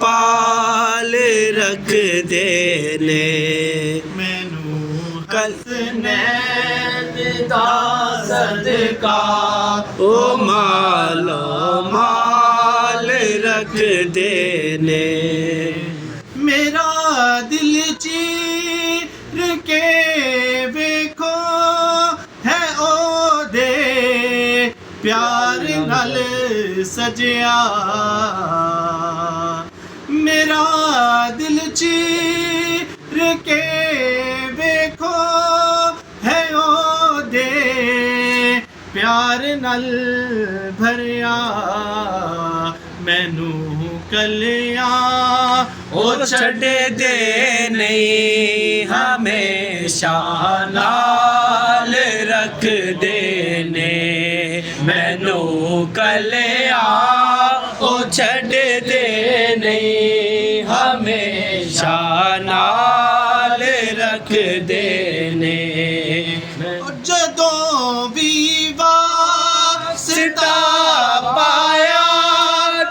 पाल रख देने मैनू हसनैन दा सदका ओ मालो माल रख देने मेरा दिल चीर के वेखो है ओ दे प्यार नाल सजिया मेरा दिल चीर के वेखो है ओ दे प्यार नाल भरिया मैनू कलिया ओ छड़ दे नहीं हमेशा नाल रख देने मैनू कलिया ओ छड़ दे नहीं हमेशा नाल रख देने जदों भी वास्ता पाया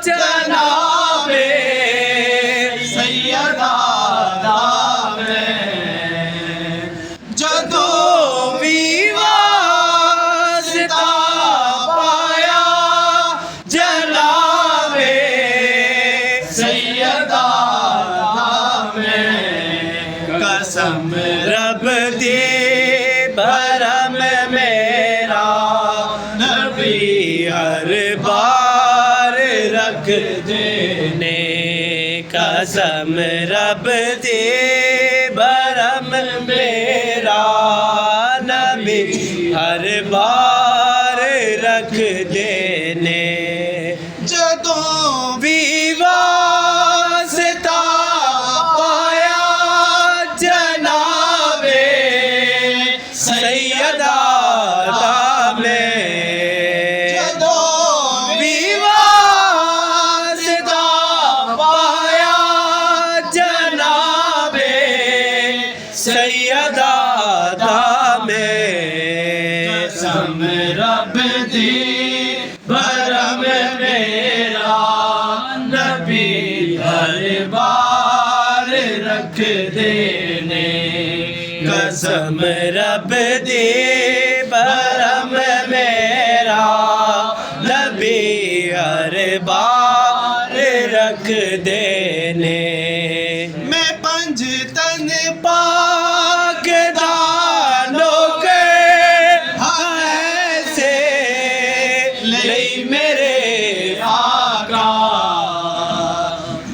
जनाबे सैयदा दा मैं जदों भी वास्ता पाया जनाबे सैयदा दा मैं कसम रब दे भरम मेरा नबी हर बार रख देने कसम रब दे भरम मेरा नबी हर बार रख देने जदों भी वास्ता पाया जनाबे सैयदा दा मैं जदों भी वास्ता पाया जनाबे सैयदा दा मैं कसम रब दी भरम मेरा नबी हर बार रख देने कसम रब दे भरम मेरा नबी हर बार रख देने मैं पंज तन पाक दानों के ऐसे लई मेरे आका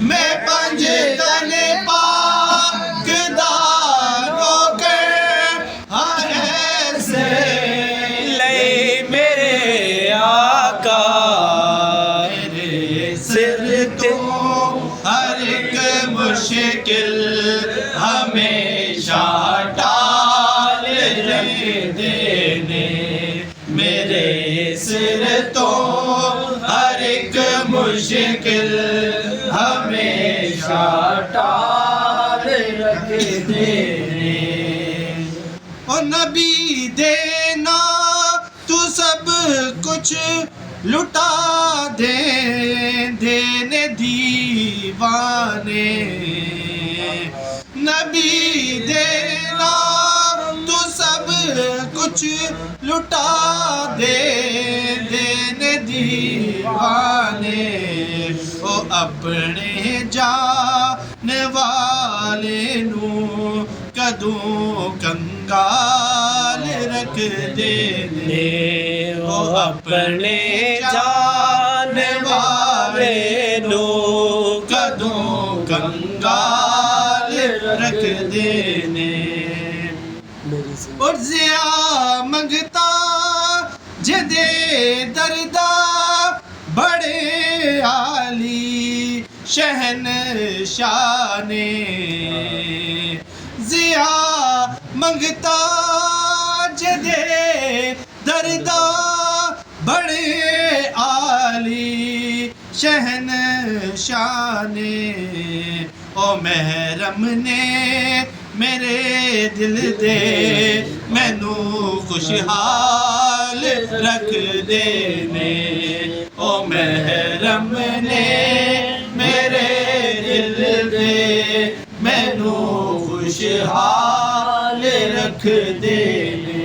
मैं पंज तन पाक दानों के ऐसे लई मेरे आका मेरे सिर तो हर एक मुश्किल हमेशा टाल रख देने मेरे सिर तो हर एक मुश्किल हमेशा टाल रख देने ओ नबी देना तू सब कुछ लुटा दे देने दीवाने नबी देना तू सब कुछ लुटा दे देने दीवाने ओ अपने जान वाले नू कदों कंगाल रख देने ओ अपने जान वाले नो कदों कंगाल रख देने और जिया मंगता जदे दर्दा बड़े आली शहन शाने जिया मंगता जदे दर्दा बड़े आली शहन शाने ओ महरम ने मेरे दिल दे मैनू खुशहाल रख देने ओ महरम ने मेरे दिल दे मैनू खुशहाल रख दे ने।